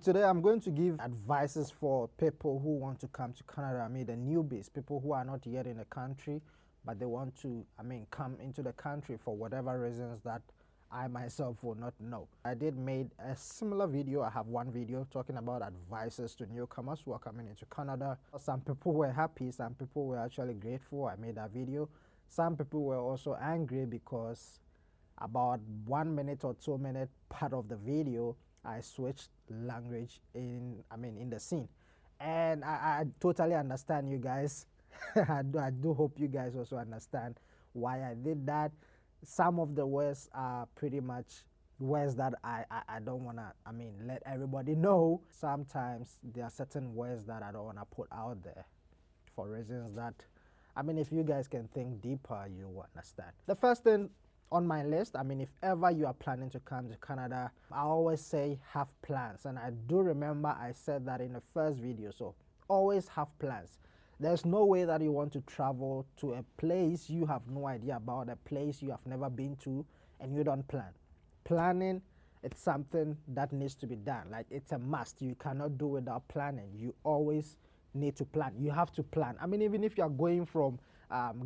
Today I'm going to give advices for people who want to come to Canada. I mean the newbies, people who are not yet in the country, but they want to, come into the country for whatever reasons that I myself will not know. I did made a similar video. I have one video talking about advices to newcomers who are coming into Canada. Some people were happy, some people were actually grateful I made that video. Some people were also angry because about 1 minute or 2 minute part of the video I switched language in the scene, and I totally understand you guys. I do hope you guys also understand why I did that. Some of the words are pretty much words that I don't want to let everybody know. Sometimes there are certain words that I don't want to put out there for reasons that if you guys can think deeper, you will understand. The first thing on my list, if ever you are planning to come to Canada, I always say have plans, and I do remember I said that in the first video. So always have plans. There's no way that you want to travel to a place you have no idea about, a place you have never been to, and you don't plan. Planning, it's something that needs to be done. Like, it's a must. You cannot do without planning. You always need to plan. You have to plan. Even if you are going from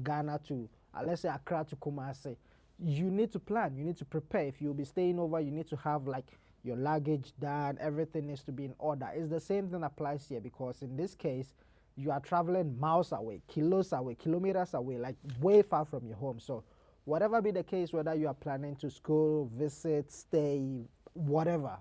Ghana to let's say Accra to Kumasi, you need to plan. You need to prepare. If you'll be staying over, you need to have like your luggage done. Everything needs to be in order. It's the same thing applies here, because in this case you are traveling miles away, kilometers away, like way far from your home. So whatever be the case, whether you are planning to school, visit, stay, whatever,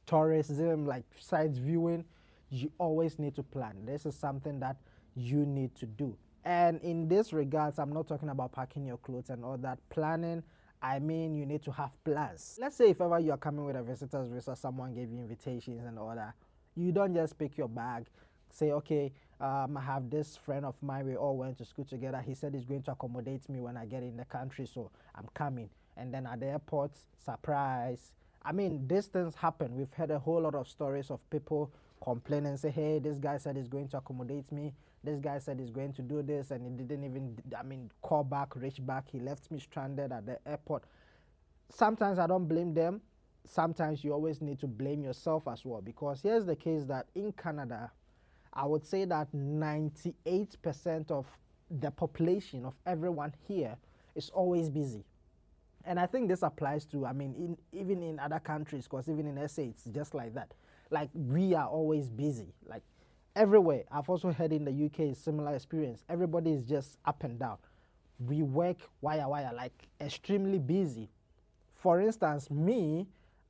tourism, like sites viewing, you always need to plan. This is something that you need to do. And in this regards, I'm not talking about packing your clothes and all that. Planning, you need to have plans. Let's say if ever you are coming with a visitor's visa, someone gave you invitations and all that, you don't just pick your bag, say, okay, I have this friend of mine, we all went to school together, he said he's going to accommodate me when I get in the country, so I'm coming. And then at the airport, surprise. These things happen. We've heard a whole lot of stories of people complain and say, hey, this guy said he's going to accommodate me, this guy said he's going to do this, and he didn't even call back, reach back. He left me stranded at the airport. Sometimes I don't blame them. Sometimes you always need to blame yourself as well, because here's the case that in Canada, I would say that 98% of the population of everyone here is always busy. And I think this applies to, even in other countries, because even in SA, it's just like that. Like, we are always busy, like everywhere. I've also heard in the UK, similar experience. Everybody is just up and down. We work wire, like extremely busy. For instance, me,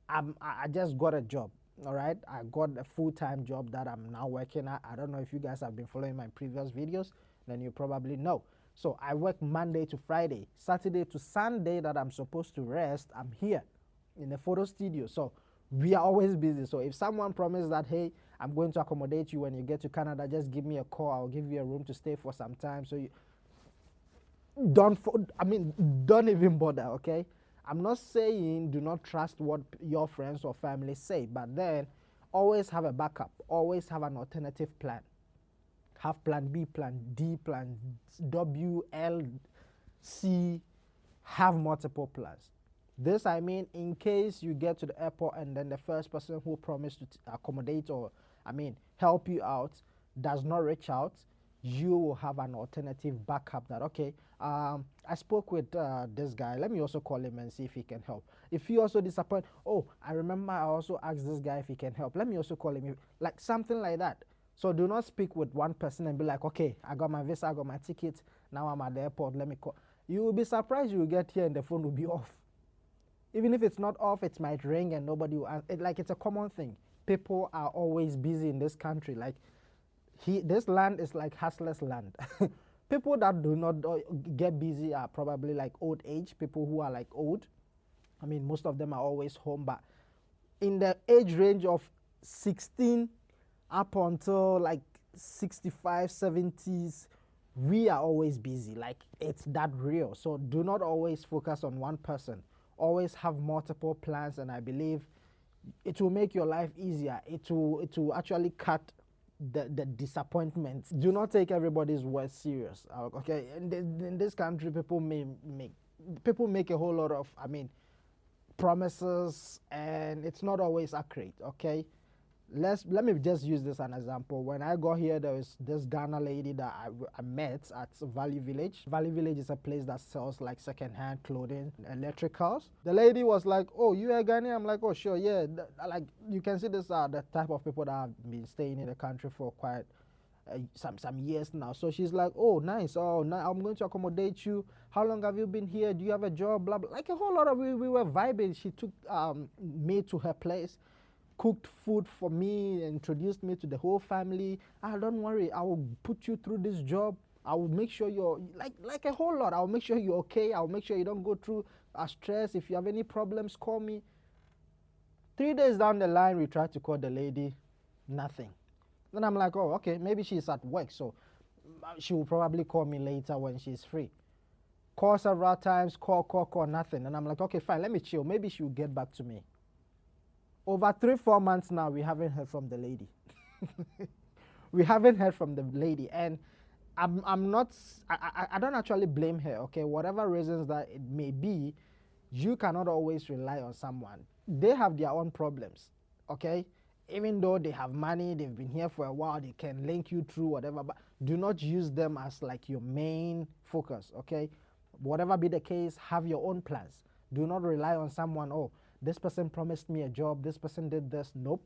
I just got a job, all right? I got a full-time job that I'm now working at. I don't know if you guys have been following my previous videos, then you probably know. So I work Monday to Friday, Saturday to Sunday that I'm supposed to rest, I'm here in the photo studio. So we are always busy. So if someone promised that, hey, I'm going to accommodate you when you get to Canada, just give me a call, I'll give you a room to stay for some time. So you don't even bother, okay? I'm not saying do not trust what your friends or family say, but then always have a backup, always have an alternative plan. Have plan B, plan D, plan W, L, C, have multiple plans. This in case you get to the airport and then the first person who promised to accommodate or help you out does not reach out, you will have an alternative backup that, okay, I spoke with this guy, let me also call him and see if he can help. If he also disappoint, oh, I remember I also asked this guy if he can help, let me also call him, like something like that. So do not speak with one person and be like, okay, I got my visa, I got my ticket, now I'm at the airport, let me call. You will be surprised you will get here and the phone will be off. Even if it's not off, it might ring and nobody will answer. It's a common thing. People are always busy in this country. Like, this land is like hustler's land. People that do not get busy are probably like old age, people who are like old. Most of them are always home, but in the age range of 16 up until like 65, 70s, we are always busy. Like, it's that real. So do not always focus on one person. Always have multiple plans, and I believe it will make your life easier. It will actually cut the disappointments. Do not take everybody's words serious. Okay, in this country, people make a whole lot of promises, and it's not always accurate. Okay, let me just use this as an example. When I got here, there was this Ghana lady that I met at Valley Village. Valley Village is a place that sells like second-hand clothing, electricals. The lady was like, "Oh, you are Ghanaian?" I'm like, "Oh, sure, yeah." Like, you can see this are the type of people that have been staying in the country for quite some years now. So she's like, "Oh, nice. Oh, I'm going to accommodate you. How long have you been here? Do you have a job?" Blah blah. Like a whole lot of we were vibing. She took me to her place, cooked food for me, introduced me to the whole family. Ah, don't worry, I will put you through this job. I will make sure you're like a whole lot. I'll make sure you're okay. I'll make sure you don't go through stress. If you have any problems, call me. 3 days down the line, we tried to call the lady, nothing. Then I'm like, oh, okay, maybe she's at work, so she will probably call me later when she's free. Call several times, call, nothing. And I'm like, okay, fine, let me chill. Maybe she will get back to me. Over 3-4 months now, we haven't heard from the lady. We haven't heard from the lady, and I don't actually blame her, okay? Whatever reasons that it may be, you cannot always rely on someone. They have their own problems, okay? Even though they have money, they've been here for a while, they can link you through whatever, but do not use them as like your main focus, okay? Whatever be the case, have your own plans. Do not rely on someone, oh, this person promised me a job, this person did this. Nope.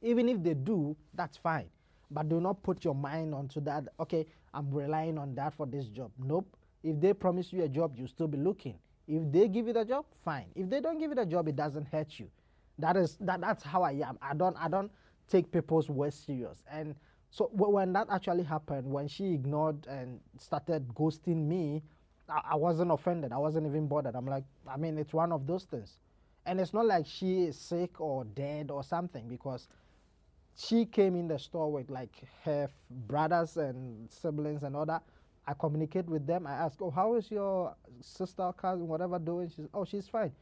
Even if they do, that's fine. But do not put your mind onto that, okay, I'm relying on that for this job. Nope. If they promise you a job, you'll still be looking. If they give you the job, fine. If they don't give you the job, it doesn't hurt you. That's how I am. I don't take people's words serious. And so when that actually happened, when she ignored and started ghosting me, I wasn't offended. I wasn't even bothered. I'm like, I mean, it's one of those things. And it's not like she is sick or dead or something, because she came in the store with like her brothers and siblings and all that. I communicate with them. I ask, oh, how is your sister, cousin, whatever doing? She's fine.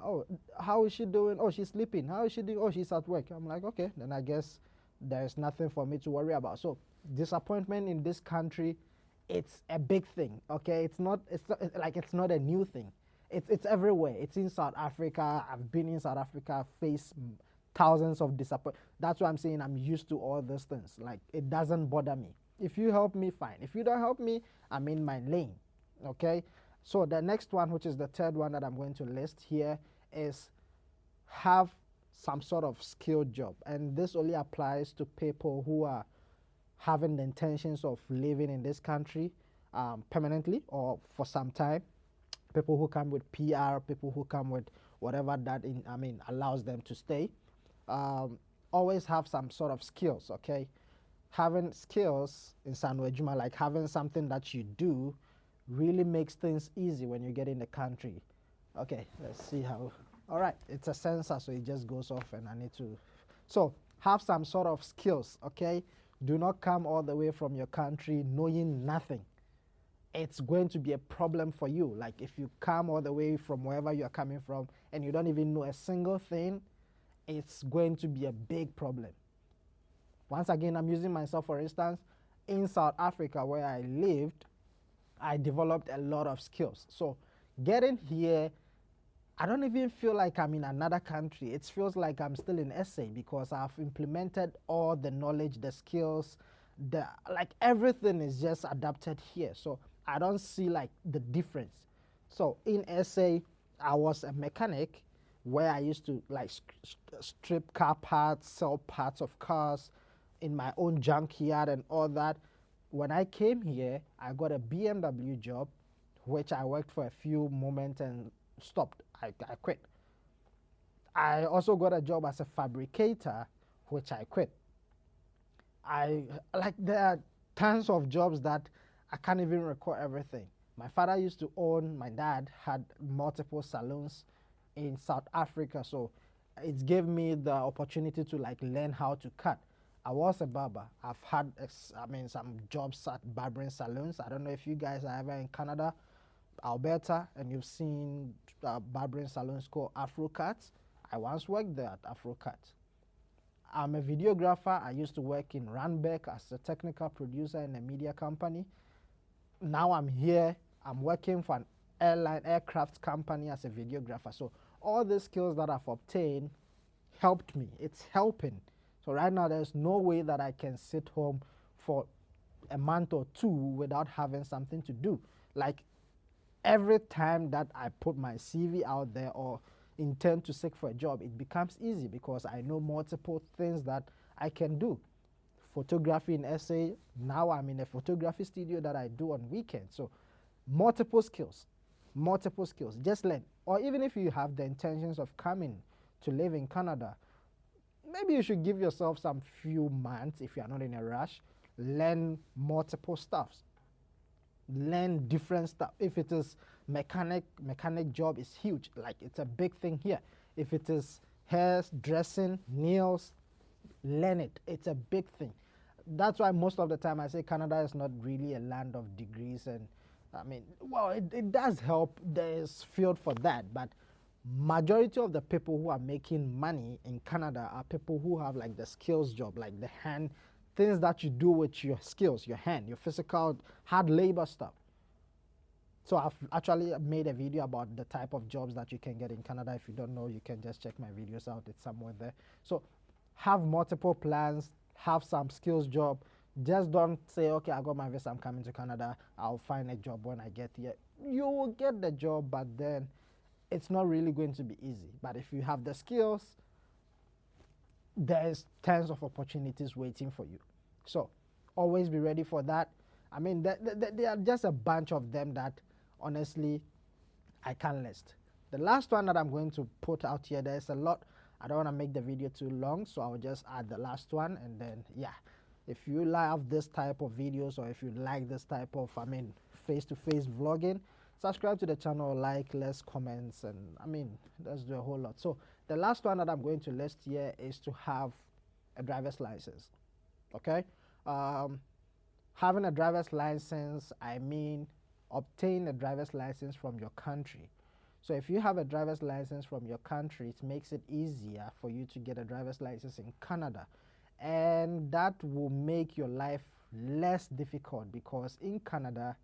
Oh, how is she doing? Oh, she's sleeping. How is she doing? Oh, she's at work. I'm like, okay, then I guess there's nothing for me to worry about. So disappointment in this country, it's a big thing, okay? It's not a new thing. It's everywhere. It's in South Africa. I've been in South Africa, faced thousands of disappointments. That's why I'm saying I'm used to all these things. Like, it doesn't bother me. If you help me, fine. If you don't help me, I'm in my lane, okay? So the next one, which is the third one that I'm going to list here, is have some sort of skilled job. And this only applies to people who are having the intentions of living in this country permanently or for some time. People who come with PR, people who come with whatever that allows them to stay. Always have some sort of skills, okay? Having skills in Sanwejuma, like having something that you do, really makes things easy when you get in the country. Okay, let's see how. All right, it's a sensor, so it just goes off and I need to. So have some sort of skills, okay? Do not come all the way from your country knowing nothing. It's going to be a problem for you. Like, if you come all the way from wherever you're coming from and you don't even know a single thing, it's going to be a big problem. Once again, I'm using myself for instance. In South Africa, where I lived, I developed a lot of skills. So getting here, I don't even feel like I'm in another country. It feels like I'm still in SA, because I've implemented all the knowledge, the skills, everything is just adapted here. So I don't see like the difference. So in SA, I was a mechanic where I used to like strip car parts, sell parts of cars in my own junkyard and all that. When I came here, I got a BMW job, which I worked for a few moments and stopped. I quit. I also got a job as a fabricator, which I quit. There are tons of jobs that I can't even recall everything. My father used to own, my dad had multiple salons in South Africa, so it gave me the opportunity to like learn how to cut. I was a barber. I've had some jobs at barbering salons. I don't know if you guys are ever in Canada, Alberta, and you've seen barbering salons called Afro Cuts. I once worked there at Afro Cuts. I'm a videographer. I used to work in Randbeck as a technical producer in a media company. Now I'm here. I'm working for an aircraft company as a videographer. So all the skills that I've obtained helped me. It's helping. So right now, there's no way that I can sit home for a month or two without having something to do. Like every time that I put my CV out there or intend to seek for a job, it becomes easy because I know multiple things that I can do. Photography in SA, now I'm in a photography studio that I do on weekends. So multiple skills, just learn. Or even if you have the intentions of coming to live in Canada, maybe you should give yourself some few months if you are not in a rush. Learn multiple stuffs. Learn different stuff. If it is mechanic job is huge. Like it's a big thing here. If it is hair, dressing, nails, learn it. It's a big thing. That's why most of the time I say Canada is not really a land of degrees, and I mean, well, it does help. There is field for that, but majority of the people who are making money in Canada are people who have like the skills job, like the hand, things that you do with your skills, your hand, your physical hard labor stuff. So I've actually made a video about the type of jobs that you can get in Canada. If you don't know, you can just check my videos out. It's somewhere there. So have multiple plans, have some skills job. Just don't say, okay, I got my visa, I'm coming to Canada, I'll find a job when I get here. You will get the job, but then it's not really going to be easy. But if you have the skills, there's tons of opportunities waiting for you. So always be ready for that. I mean, there are just a bunch of them that honestly I can't list. The last one that I'm going to put out here, there's a lot. I don't want to make the video too long, so I'll just add the last one, and then yeah, if you love this type of videos, or if you like this type of, I mean, face-to-face vlogging, subscribe to the channel, like, less comments, and I mean, let's do a whole lot. So the last one that I'm going to list here is to have a driver's license. Okay, having a driver's license, I mean obtain a driver's license from your country. So if you have a driver's license from your country, it makes it easier for you to get a driver's license in Canada, and that will make your life less difficult, because in Canada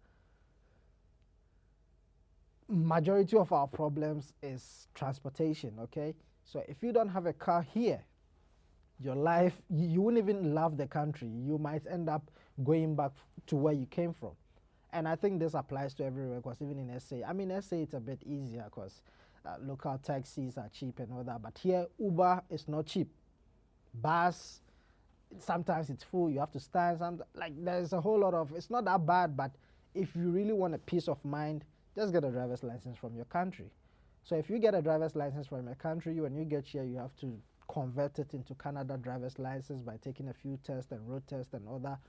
majority of our problems is transportation. Okay, so if you don't have a car here, your life, you won't even love the country. You might end up going back to where you came from. And I think this applies to everywhere, because even in SA, I mean, SA it's a bit easier because local taxis are cheap and all that, but here Uber is not cheap. Bus, sometimes it's full, you have to stand, like there's a whole lot of, it's not that bad, but if you really want a peace of mind, just get a driver's license from your country. So if you get a driver's license from your country, when you get here, you have to convert it into Canada driver's license by taking a few tests and road tests and all that.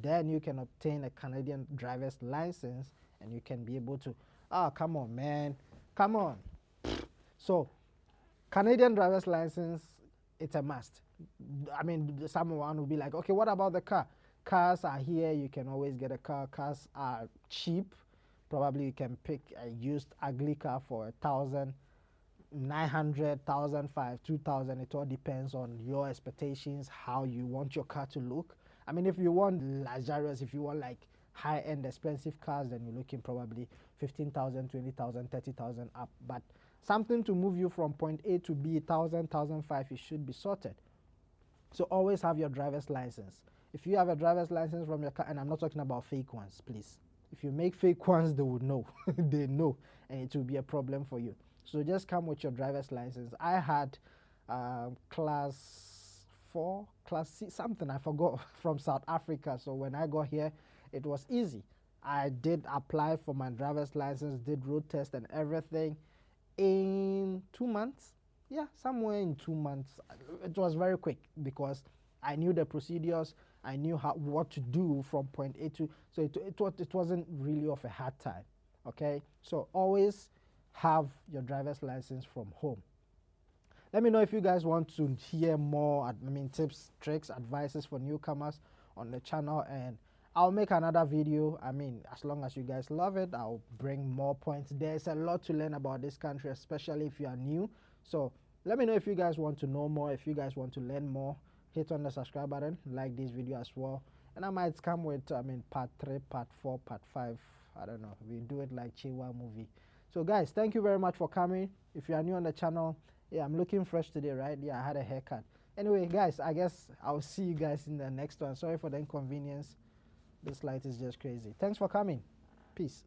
Then you can obtain a Canadian driver's license, and you can be able to, come on, man, come on. So Canadian driver's license, it's a must. I mean, someone will be like, okay, what about the car? Cars are here, you can always get a car. Cars are cheap. Probably you can pick a used ugly car for 1,900, 1,500, 2,000. It all depends on your expectations, how you want your car to look. I mean, if you want luxurious, if you want like high-end expensive cars, then you're looking probably 15,000, 20,000, 30,000 up. But something to move you from point A to B, 1,000, 1,500, it should be sorted. So always have your driver's license. If you have a driver's license from your car, and I'm not talking about fake ones, please. If you make fake ones, they would know. They know, and it will be a problem for you. So just come with your driver's license. I had class 4, class C, something I forgot, from South Africa. So when I got here, it was easy. I did apply for my driver's license, did road test and everything in 2 months. Yeah, somewhere in 2 months. It was very quick because I knew the procedures. I knew what to do from point A to, so it wasn't really of a hard time. Okay, so always have your driver's license from home. Let me know if you guys want to hear more, I mean, tips, tricks, advices for newcomers on the channel, and I'll make another video. I mean, as long as you guys love it, I'll bring more points. There's a lot to learn about this country, especially if you are new. So let me know if you guys want to know more, if you guys want to learn more. Hit on the subscribe button, like this video as well, and I might come with, I mean, part 3, part 4, part 5, I don't know, we do it like Chiwa movie. So guys, thank you very much for coming. If you are new on the channel, yeah, I'm looking fresh today, right? Yeah, I had a haircut. Anyway, guys, I guess I'll see you guys in the next one. Sorry for the inconvenience. This light is just crazy. Thanks for coming. Peace.